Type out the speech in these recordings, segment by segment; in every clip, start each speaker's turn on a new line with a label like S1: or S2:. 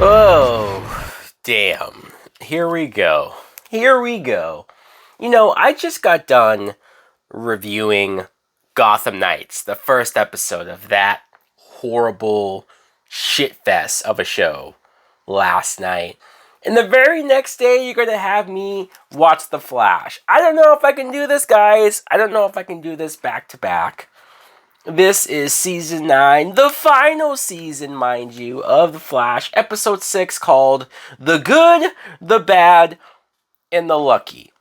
S1: Oh, damn. Here we go. Here we go. I just got done reviewing Gotham Knights, the first episode of that horrible shitfest of a show last night. And the very next day, you're going to have me watch The Flash. I don't know if I can do this, guys. I don't know if I can do this back to back. This is season 9, the final season, mind you, of The Flash, episode 6, called The Good, the Bad, and the Lucky.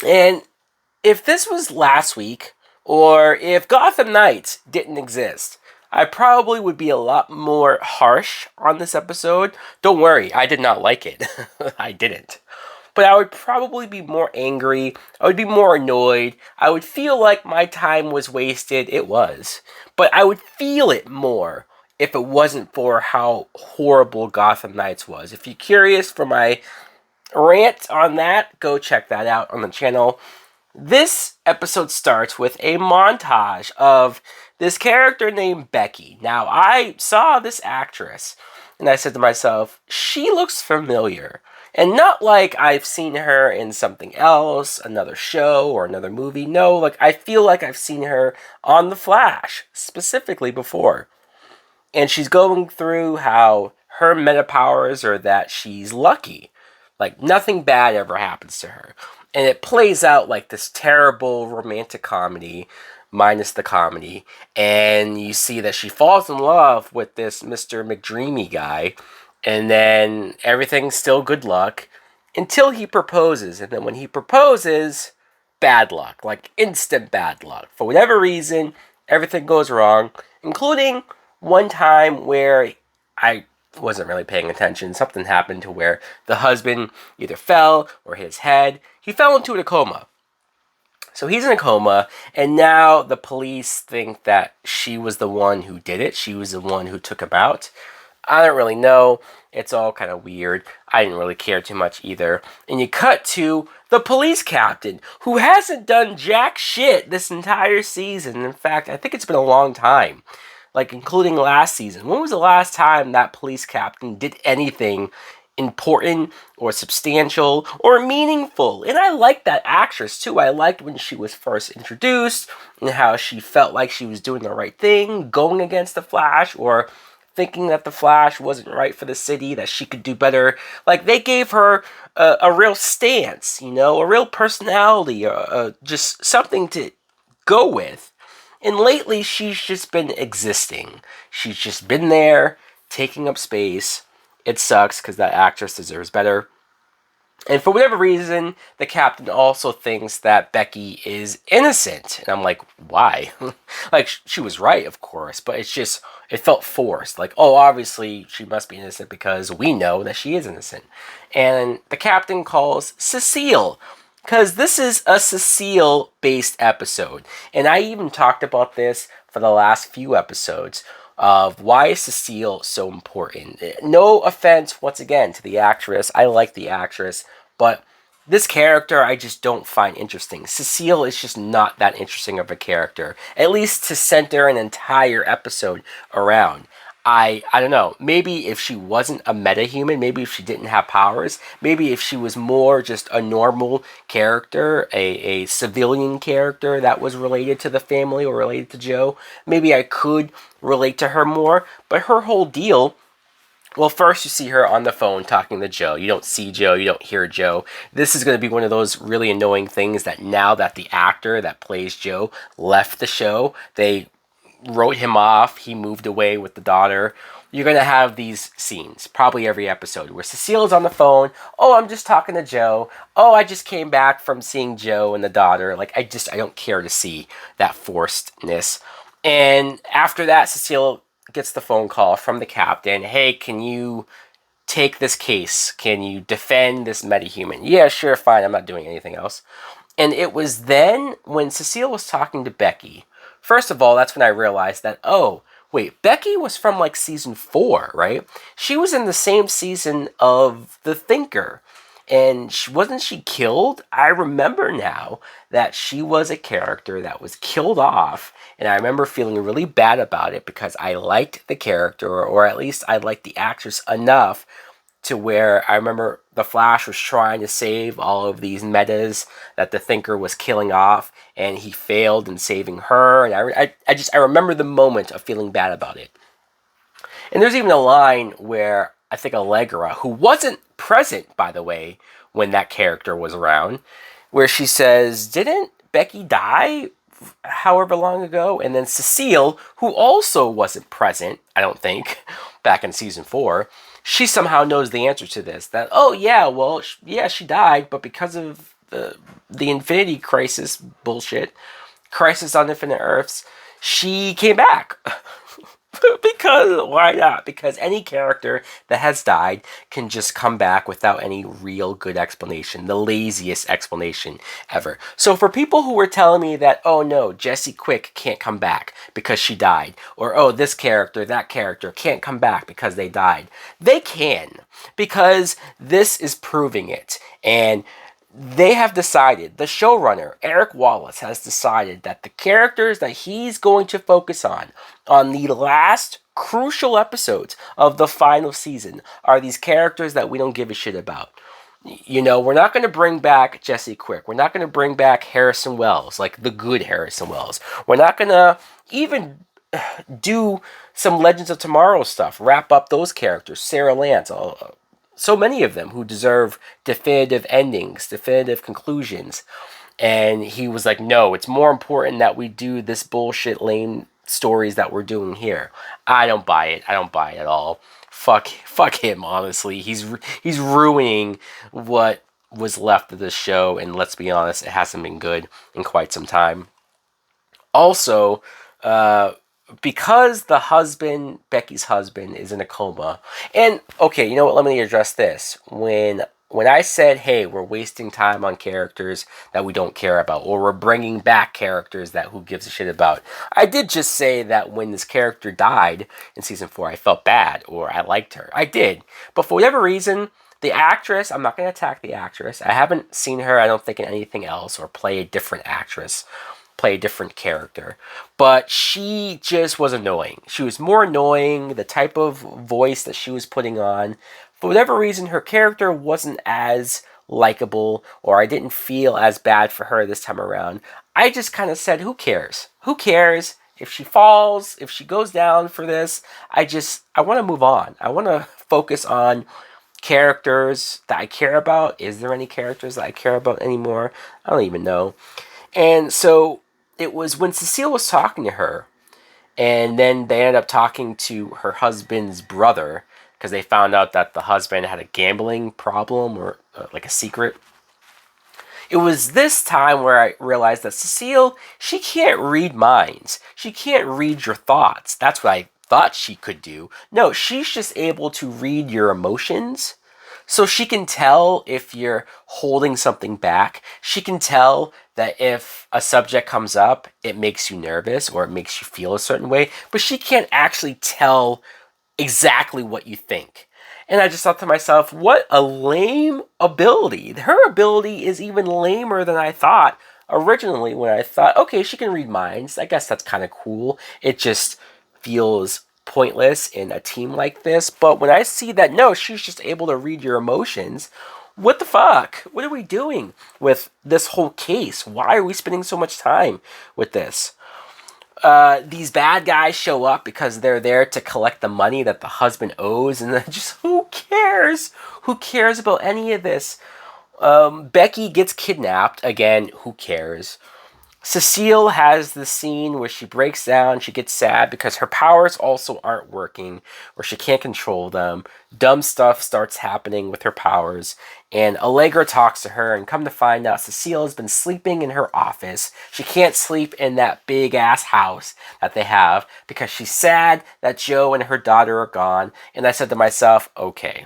S1: And if this was last week, or if Gotham Knights didn't exist, I probably would be a lot more harsh on this episode. Don't worry, I did not like it. I didn't. But I would probably be more angry. I would be more annoyed. I would feel like my time was wasted. It was. But I would feel it more if it wasn't for how horrible Gotham Knights was. If you're curious for my rant on that, go check that out on the channel. This episode starts with a montage of this character named Becky. Now, I saw this actress, and I said to myself, she looks familiar. And not like I've seen her in something else, another show or another movie. No, like I feel like I've seen her on The Flash, specifically before. And she's going through how her meta powers are that she's lucky. Like nothing bad ever happens to her. And it plays out like this terrible romantic comedy, minus the comedy. And you see that she falls in love with this Mr. McDreamy guy. And then everything's still good luck until he proposes. And then when he proposes, bad luck. Like instant bad luck. For whatever reason, everything goes wrong. Including one time where I wasn't really paying attention. Something happened to where the husband either fell or hit his head. He fell into a coma. So he's in a coma, and now the police think that she was the one who did it. She was the one who took him out. I don't really know. It's all kind of weird. I didn't really care too much either. And you cut to the police captain, who hasn't done jack shit this entire season. In fact, I think it's been a long time. Like, including last season. When was the last time that police captain did anything important or substantial or meaningful? And I liked that actress, too. I liked when she was first introduced and how she felt like she was doing the right thing, going against the Flash, or thinking that the Flash wasn't right for the city, that she could do better. Like, they gave her a real stance, a real personality, just something to go with. And lately, she's just been existing. She's just been there, taking up space. It sucks, because that actress deserves better. And for whatever reason, the captain also thinks that Becky is innocent. And I'm like, why? Like, she was right, of course, but it felt forced. Like, oh, obviously she must be innocent because we know that she is innocent. And the captain calls Cecile, because this is a Cecile-based episode. And I even talked about this for the last few episodes of why is Cecile so important. No offense, once again, to the actress. I like the actress, but this character I just don't find interesting. Cecile is just not that interesting of a character, at least to center an entire episode around. I don't know, maybe if she wasn't a meta-human, maybe if she didn't have powers, maybe if she was more just a normal character, a civilian character that was related to the family or related to Joe, maybe I could relate to her more. But her whole deal, well, first you see her on the phone talking to Joe. You don't see Joe, you don't hear Joe. This is going to be one of those really annoying things that now that the actor that plays Joe left the show, they wrote him off, he moved away with the daughter. You're going to have these scenes, probably every episode, where Cecile's on the phone. Oh, I'm just talking to Joe. Oh, I just came back from seeing Joe and the daughter. Like, I don't care to see that forcedness. And after that, Cecile gets the phone call from the captain. Hey, can you take this case? Can you defend this metahuman? Yeah, sure, fine. I'm not doing anything else. And it was then when Cecile was talking to Becky. First of all, that's when I realized that, oh, wait, Becky was from like season 4, right? She was in the same season of The Thinker. And wasn't she killed? I remember now that she was a character that was killed off, and I remember feeling really bad about it because I liked the character, or at least I liked the actress enough to where I remember the Flash was trying to save all of these metas that the Thinker was killing off, and he failed in saving her. And I remember the moment of feeling bad about it. And there's even a line where I think Allegra, who wasn't present, by the way, when that character was around, where she says, "Didn't Becky die however long ago?" And then Cecile, who also wasn't present, I don't think, back in season 4, she somehow knows the answer to this. That, oh yeah, well, yeah, she died, but because of the Infinity Crisis bullshit, Crisis on Infinite Earths, she came back. Because, why not? Because any character that has died can just come back without any real good explanation. The laziest explanation ever. So for people who were telling me that, oh no, Jessie Quick can't come back because she died, or oh, this character, that character can't come back because they died, they can. Because this is proving it. And they have decided, the showrunner, Eric Wallace, has decided that the characters that he's going to focus on the last crucial episodes of the final season, are these characters that we don't give a shit about. You know, we're not going to bring back Jessie Quick. We're not going to bring back Harrison Wells, like the good Harrison Wells. We're not going to even do some Legends of Tomorrow stuff, wrap up those characters, Sarah Lance, so many of them who deserve definitive endings, definitive conclusions. And he was like, no, it's more important that we do this bullshit lame stories that we're doing here. I don't buy it. I don't buy it at all. Fuck him, honestly. He's ruining what was left of this show, and let's be honest, it hasn't been good in quite some time. Also, because the husband, Becky's husband, is in a coma. And, okay, you know what? Let me address this. When I said, hey, we're wasting time on characters that we don't care about, or we're bringing back characters that who gives a shit about, I did just say that when this character died in season 4, I felt bad, or I liked her. I did. But for whatever reason, the actress, I'm not going to attack the actress. I haven't seen her, I don't think, in anything else, or play a different actress, play a different character. But she just was annoying. She was more annoying, the type of voice that she was putting on. For whatever reason, her character wasn't as likable, or I didn't feel as bad for her this time around. I just kind of said, who cares? Who cares if she falls, if she goes down for this? I want to move on. I want to focus on characters that I care about. Is there any characters that I care about anymore? I don't even know. And so it was when Cecile was talking to her, and then they ended up talking to her husband's brother, because they found out that the husband had a gambling problem, or like a secret. It was this time where I realized that Cecile, she can't read minds. She can't read your thoughts. That's what I thought she could do. No, she's just able to read your emotions. So she can tell if you're holding something back. She can tell that if a subject comes up, it makes you nervous or it makes you feel a certain way. But she can't actually tell exactly what you think. And I just thought to myself, what a lame ability. Her ability is even lamer than I thought originally, when I thought, okay, she can read minds. I guess that's kind of cool. It just feels pointless in a team like this. But when I see that, no, she's just able to read your emotions, what the fuck? What are we doing with this whole case? Why are we spending so much time with this? These bad guys show up because they're there to collect the money that the husband owes, and then just, who cares? Who cares about any of this? Becky gets kidnapped. Again, who cares? Cecile has the scene where she breaks down, she gets sad because her powers also aren't working, or she can't control them. Dumb stuff starts happening with her powers, and Allegra talks to her, and come to find out, Cecile has been sleeping in her office. She can't sleep in that big-ass house that they have because she's sad that Joe and her daughter are gone, and I said to myself, okay.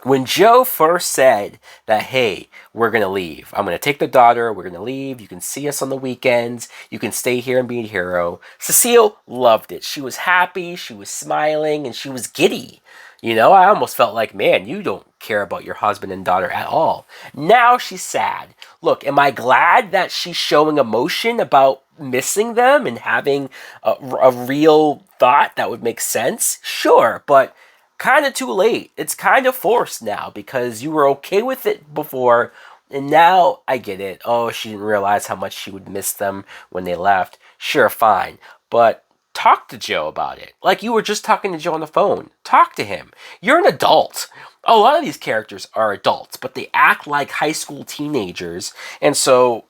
S1: When Joe first said that, hey, we're going to leave. I'm going to take the daughter. We're going to leave. You can see us on the weekends. You can stay here and be a hero. Cecile loved it. She was happy. She was smiling. And she was giddy. I almost felt like, man, you don't care about your husband and daughter at all. Now she's sad. Look, am I glad that she's showing emotion about missing them and having a real thought that would make sense? Sure, but kind of too late. It's kind of forced now because you were okay with it before, and now I get it. Oh, she didn't realize how much she would miss them when they left. Sure, fine. But talk to Joe about it. Like you were just talking to Joe on the phone. Talk to him. You're an adult. A lot of these characters are adults, but they act like high school teenagers. And so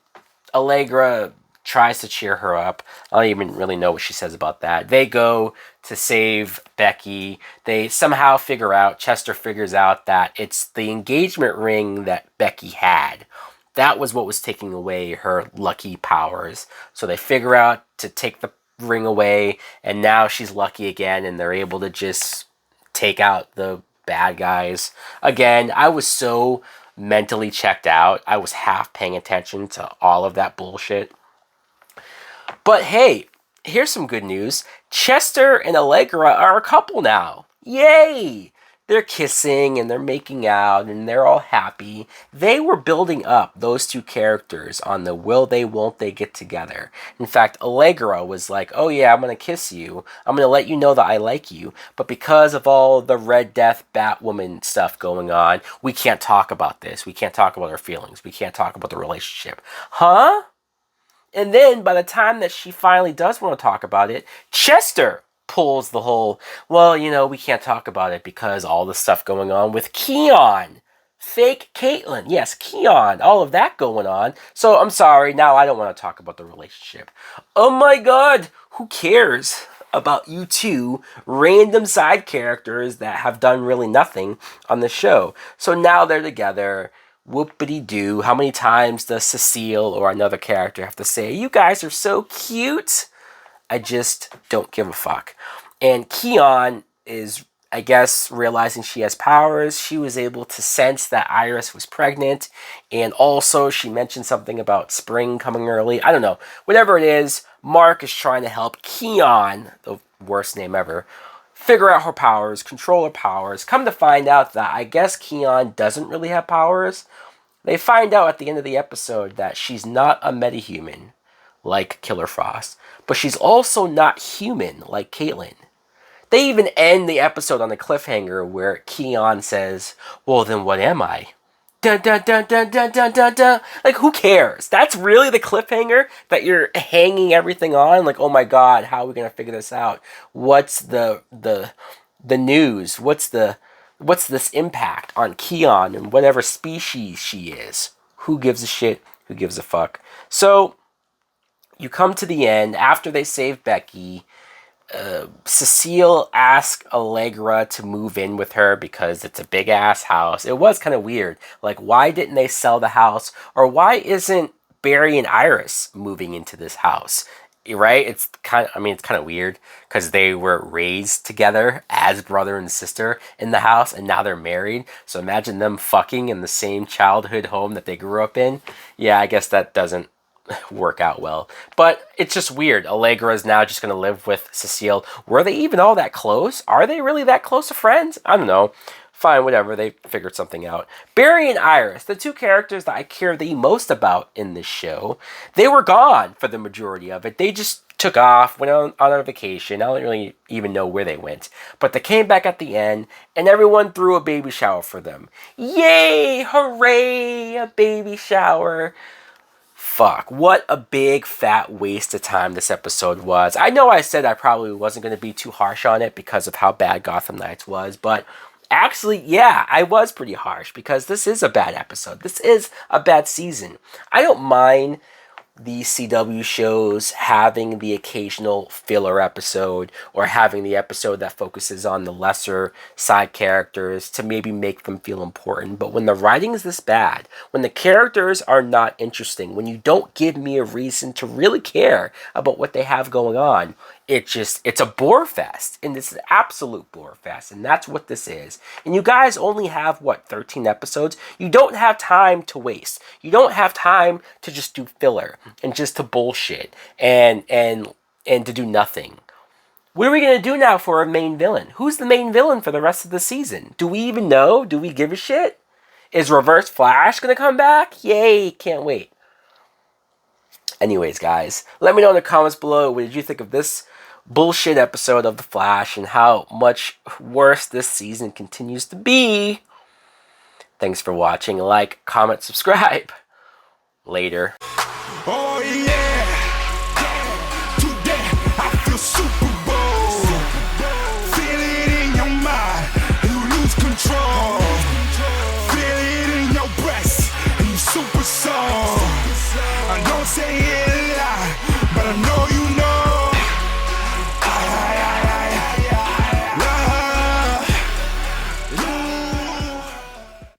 S1: Allegra tries to cheer her up. I don't even really know what she says about that. They go to save Becky. They somehow Chester figures out that it's the engagement ring that Becky had. That was what was taking away her lucky powers. So they figure out to take the ring away, and now she's lucky again, and they're able to just take out the bad guys. Again, I was so mentally checked out. I was half paying attention to all of that bullshit. But hey, here's some good news. Chester and Allegra are a couple now. Yay! They're kissing and they're making out and they're all happy. They were building up those two characters on the will they, won't they get together. In fact, Allegra was like, oh yeah, I'm going to kiss you. I'm going to let you know that I like you. But because of all the Red Death Batwoman stuff going on, we can't talk about this. We can't talk about our feelings. We can't talk about the relationship. Huh? And then by the time that she finally does want to talk about it, Chester pulls the whole, well, we can't talk about it because all the stuff going on with Keon. Fake Caitlin. Yes, Keon. All of that going on. So I'm sorry. Now I don't want to talk about the relationship. Oh my God. Who cares about you two random side characters that have done really nothing on the show? So now they're together. Whoopity-doo. How many times does Cecile or another character have to say, you guys are so cute? I just don't give a fuck. And Keon is, I guess, realizing she has powers. She was able to sense that Iris was pregnant. And also she mentioned something about spring coming early. I don't know. Whatever it is, Mark is trying to help Keon, the worst name ever, figure out her powers, control her powers. Come to find out that I guess Keon doesn't really have powers. They find out at the end of the episode that she's not a metahuman like Killer Frost, but she's also not human like Caitlin. They even end the episode on a cliffhanger where Keon says, well, then what am I? Dun, dun, dun, dun, dun, dun, dun, dun. Like, who cares? That's really the cliffhanger that you're hanging everything on? Like, oh my God, how are we going to figure this out? What's the news? What's this impact on Keon and whatever species she is? Who gives a shit? Who gives a fuck? So, you come to the end after they save Becky. Cecile asks Allegra to move in with her because it's a big ass house. It was kind of weird. Like, why didn't they sell the house? Or why isn't Barry and Iris moving into this house? Right? It's kind of weird because they were raised together as brother and sister in the house and now they're married. So imagine them fucking in the same childhood home that they grew up in. Yeah, I guess that doesn't work out well. But it's just weird. Allegra is now just going to live with Cecile. Were they even all that close? Are they really that close of friends? I don't know. Fine, whatever. They figured something out. Barry and Iris, the two characters that I care the most about in this show, they were gone for the majority of it. They just took off, went on a vacation. I don't really even know where they went. But they came back at the end, and everyone threw a baby shower for them. Yay! Hooray! A baby shower. Fuck, what a big fat waste of time this episode was. I know I said I probably wasn't going to be too harsh on it because of how bad Gotham Knights was, but actually, yeah, I was pretty harsh because this is a bad episode. This is a bad season. I don't mind these CW shows having the occasional filler episode or having the episode that focuses on the lesser side characters to maybe make them feel important. But when the writing is this bad, when the characters are not interesting, when you don't give me a reason to really care about what they have going on, it's a bore fest, and it's an absolute bore fest, and that's what this is. And you guys only have, 13 episodes? You don't have time to waste. You don't have time to just do filler and just to bullshit and to do nothing. What are we going to do now for our main villain? Who's the main villain for the rest of the season? Do we even know? Do we give a shit? Is Reverse Flash going to come back? Yay, can't wait. Anyways, guys, let me know in the comments below what did you think of this bullshit episode of The Flash and how much worse this season continues to be. Thanks for watching. Like, comment, subscribe. Later.
S2: Oh yeah, today I feel Super Bowl. Feel it in your mind, you lose control. Feel it in your breast, and you super soul. I don't say it.